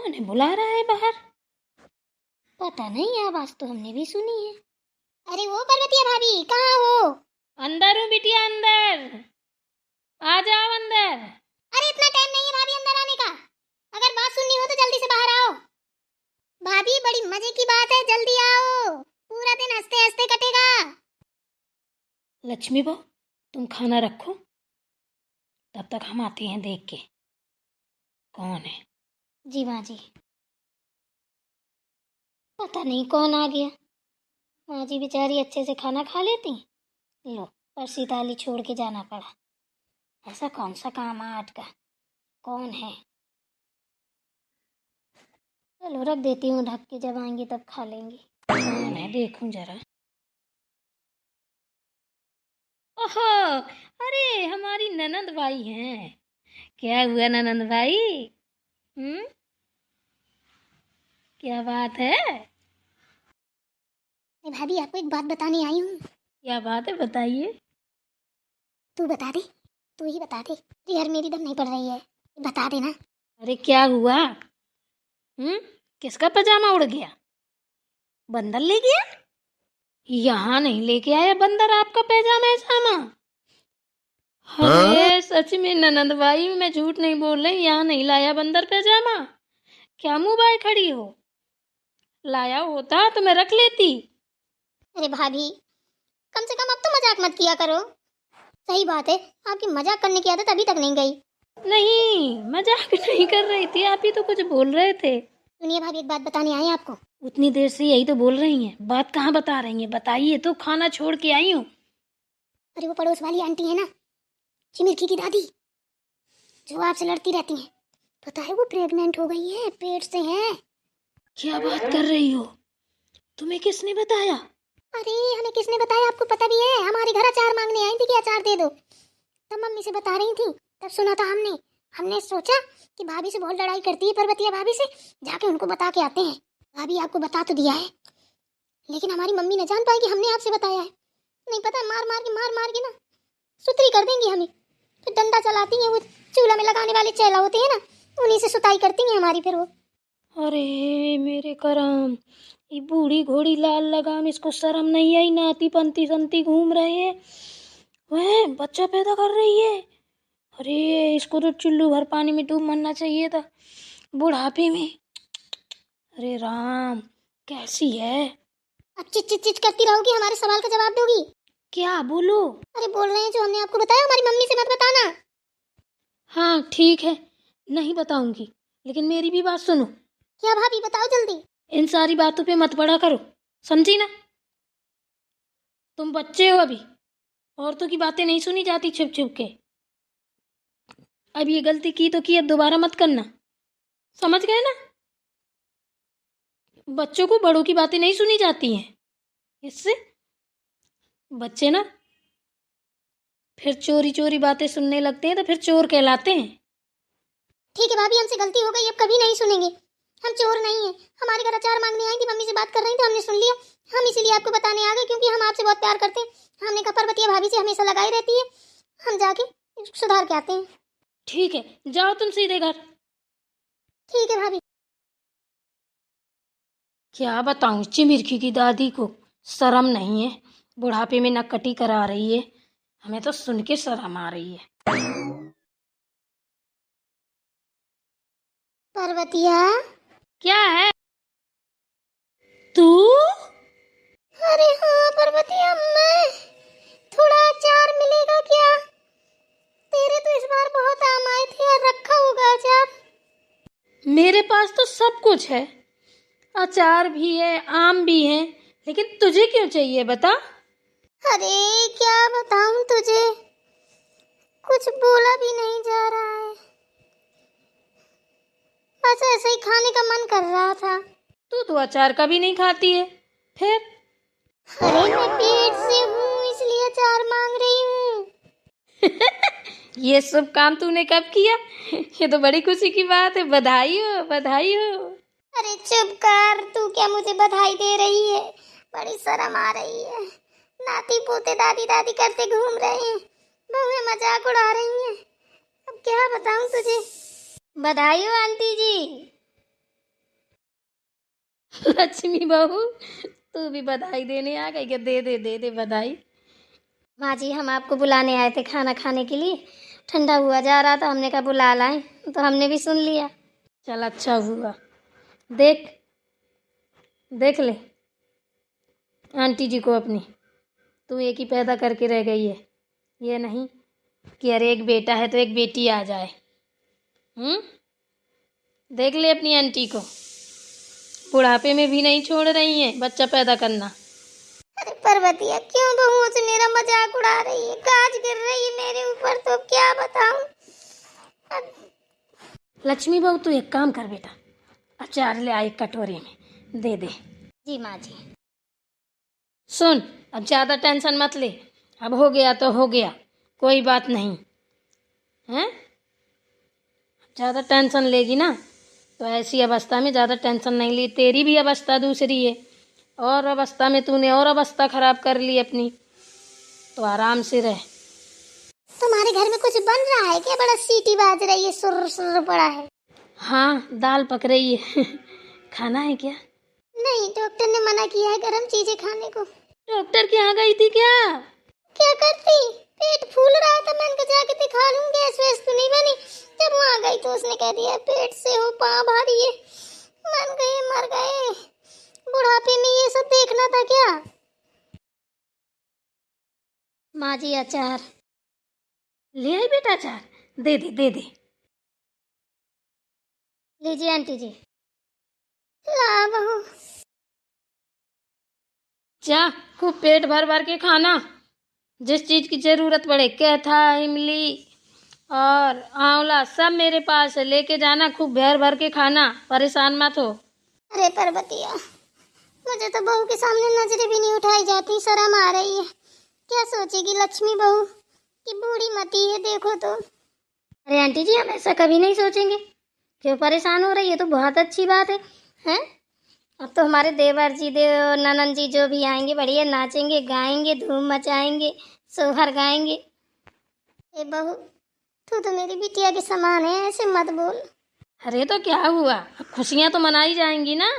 कौन है बुला रहा है बाहर? पता नहीं, आवाज तो हमने भी सुनी है। अरे वो पर्वतिया भाभी, कहाँ हो? अंदर हूँ बिटिया, अंदर आ जाओ अंदर। अरे इतना टाइम नहीं है भाभी अंदर आने का। अगर बात सुननी हो तो जल्दी से बाहर आओ। भाभी बड़ी मजे की बात है, जल्दी आओ, पूरा दिन हंसते हंसते कटेगा। लक्ष्मी बहू, तुम खाना रखो, तब तक हम आते हैं देख के कौन है। जी माँ जी। पता नहीं कौन आ गया। माँ जी बेचारी अच्छे से खाना खा लेती, लो परसी थाली छोड़ के जाना पड़ा। ऐसा कौन सा काम है आज का? कौन है? चलो रख देती हूँ ढक के, जब आएंगे तब खा लेंगे। कौन है देखूं जरा। ओहो, अरे हमारी ननंद भाई हैं। क्या हुआ ननंद भाई? क्या बात है? भाभी आपको एक बात बताने आई हूँ। क्या बात है बताइए। तू बता दे, तू ही बता दे। यार मेरी दम नहीं पड़ रही है, बता देना। अरे क्या हुआ? किसका पजामा उड़ गया? बंदर ले गया? यहाँ नहीं लेके आया बंदर आपका पैजामा सामा। अरे सच में ननंद भाई, मैं झूठ नहीं बोल रही, यहाँ नहीं लाया बंदर पैजामा। क्या मुंह बाय खड़ी हो? लाया होता तो मैं रख लेती। अरे भाभी कम से कम अब तो मजाक मत किया करो। सही बात है, आपकी मजाक करने की आदत अभी तक नहीं गई। नहीं, मजाक नहीं कर रही थी, आप ही तो कुछ बोल रहे थे। सुनिए भाभी, एक बात बताने आए आपको। उतनी देर से यही तो बोल रही हैं, बात कहाँ बता रही हैं? बताइए तो, खाना छोड़ के आई हूँ। अरे वो पड़ोस वाली आंटी है ना, चिमिरखी की दादी, जो आपसे लड़ती रहती हैं, पता है वो प्रेग्नेंट हो गई है, पेट से है। क्या बात कर रही हो? तुम्हें किसने बताया? अरे हमें किसने बताया आपको पता भी है? हमारे घर अचार मांगने आई थी कि अचार दे दो, तब मम्मी से बता रही थी, तब सुना था हमने सोचा कि भाभी से बहुत लड़ाई करती है पर्वतिया भाभी से, जाके उनको बता के आते हैं। भाभी आपको बता तो दिया है, लेकिन हमारी मम्मी न जान पाई कि हमने आपसे बताया है। नहीं पता, मार मार के ना सुतरी कर देंगी हमें। फिर डंडा चलाती हैं, वो चूल्हा में लगाने वाले चेला होते हैं ना, उन्हीं से सुताई करती हैं हमारी फिर वो। अरे मेरे करम, ये बूढ़ी घोड़ी लाल लगाम, इसको शर्म नहीं आई? नाती पंती संती घूम रहे हैं, वह बच्चा पैदा कर रही है। अरे इसको तो चुल्लू भर पानी में डूब मरना चाहिए था बुढ़ापे में। अरे राम, कैसी है? अब चिच करती रहोगी, हमारे सवाल का जवाब दोगी? क्या बोलो? अरे बोल रहे हैं जो हमने आपको बताया, हमारी मम्मी से मत बताना। हाँ ठीक है, नहीं बताऊंगी, लेकिन मेरी भी बात सुनो। क्या भाभी बताओ जल्दी। इन सारी बातों पे मत पड़ा करो, समझी ना? तुम बच्चे हो अभी, औरतों की बातें नहीं सुनी जाती छुप छुप के। अब ये गलती की तो की, अब दोबारा मत करना, समझ गए ना? बच्चों को बड़ों की बातें नहीं सुनी जाती हैं, इससे बच्चे ना फिर चोरी चोरी बातें सुनने लगते हैं, तो फिर चोर कहलाते हैं। ठीक है भाभी, हमसे गलती हो गई, अब कभी नहीं सुनेंगे। हम चोर नहीं हैं, हमारे घर अचार मांगने आई थी, मम्मी से बात कर रही थी, हमने सुन लिया, हम इसीलिए आपको बताने आ गए, क्योंकि हम आपसे बहुत प्यार करते हैं। हमने कहा पर्वतिया भाभी से हमेशा लगाई रहती है, हम जाके सुधार के आते हैं। ठीक है, जाओ तुम सीधे घर। ठीक है भाभी। क्या बताऊं, चिमिरखी की दादी को शर्म नहीं है, बुढ़ापे में नकटी करा रही है, हमें तो सुन के शर्म आ रही है। पर्वतिया, क्या है? तू? अरे हाँ पर्वतिया, मैं, थोड़ा अचार मिलेगा क्या? तेरे तो इस बार बहुत आम आए थे यार, रखा होगा अचार। मेरे पास तो सब कुछ है, अचार भी है, आम भी है, लेकिन तुझे क्यों चाहिए बता? अरे क्या बताऊं तुझे, कुछ बोला भी नहीं जा रहा है, बस ऐसे ही खाने का मन कर रहा था। तू तो अचार कभी नहीं खाती है फिर? अरे मैं पेट से हूँ, इसलिए अचार मांग रही हूँ। ये सब काम तूने कब किया? ये तो बड़ी खुशी की बात है, बधाई हो बधाई हो। अरे चुप कर, तू क्या मुझे बधाई दे रही है? बड़ी शर्म आ रही है, नाती पोते दादी दादी करते घूम रहे हैं, बहुएं मजाक उड़ा रही हैं, अब क्या बताऊं तुझे। बधाई हो आंटी जी। लक्ष्मी बहू तू भी बधाई देने आ गई क्या? दे दे बधाई। माँ जी, हम आपको बुलाने आए थे खाना खाने के लिए। ठंडा हुआ जा रहा था, हमने कहा बुला लाएं, तो हमने भी सुन लिया। चल अच्छा हुआ। देख देख ले आंटी जी को अपनी, तू एक ही पैदा करके रह गई है। ये नहीं कि अरे एक बेटा है तो एक बेटी आ जाए। देख ले अपनी आंटी को, बुढ़ापे में भी नहीं छोड़ रही है बच्चा पैदा करना। अरे पर्वतिया, क्यों बहुओं से मेरा मजाक उड़ा रही है? गाज गिर रही है मेरे ऊपर, तो क्या बताऊं। लक्ष्मी बहू तू एक काम कर बेटा, अचार ले आई कटोरी में दे दे। जी माँ जी। सुन, अब ज़्यादा टेंशन मत ले, अब हो गया तो हो गया, कोई बात नहीं हैं। ज़्यादा टेंशन लेगी ना तो ऐसी अवस्था में ज़्यादा टेंशन नहीं ली। तेरी भी अवस्था दूसरी है, और अवस्था में तूने और अवस्था खराब कर ली अपनी, तो आराम से रह। तुम्हारे घर में कुछ बन रहा है क्या? बड़ा सीटी बाज रही है, सुर सुर पड़ा है। हाँ दाल पक रही है खाना है क्या? नहीं, डॉक्टर ने मना किया है गरम चीजें खाने को। डॉक्टर के यहाँ गई थी क्या? क्या करती, पेट फूल रहा था, मैंने कहा जाके दिखा लूं, गैस वैस तो नहीं बनी। जब वहाँ गई तो उसने कह दिया पेट से हो, पाँव भारी है। मन गए मर गए, बुढ़ापे में ये सब देखना था क्या? माँ जी अचार ले आई बेटा अचार, दे दे। लीजिए आंटी जी। ला बहू। जा खूब पेट भर भर के खाना, जिस चीज़ की ज़रूरत पड़े, कैथा इमली और आंवला सब मेरे पास है, लेके जाना, खूब भर भर के खाना, परेशान मत हो। अरे पर्वतिया, मुझे तो बहू के सामने नजरें भी नहीं उठाई जाती, शर्म आ रही है। क्या सोचेगी लक्ष्मी बहू कि बूढ़ी मती है, देखो तो। अरे आंटी जी, हम ऐसा कभी नहीं सोचेंगे। क्यों परेशान हो रही है? तो बहुत अच्छी बात है, हैं? अब तो हमारे देवर जी ननन जी जो भी आएंगे बढ़िया नाचेंगे गाएंगे, धूम मचाएंगे, सोहर गाएंगे। ए बहू, तू तो मेरी बिटिया के समान है, ऐसे मत बोल। अरे तो क्या हुआ, अब खुशियाँ तो मनाई जाएंगी ना।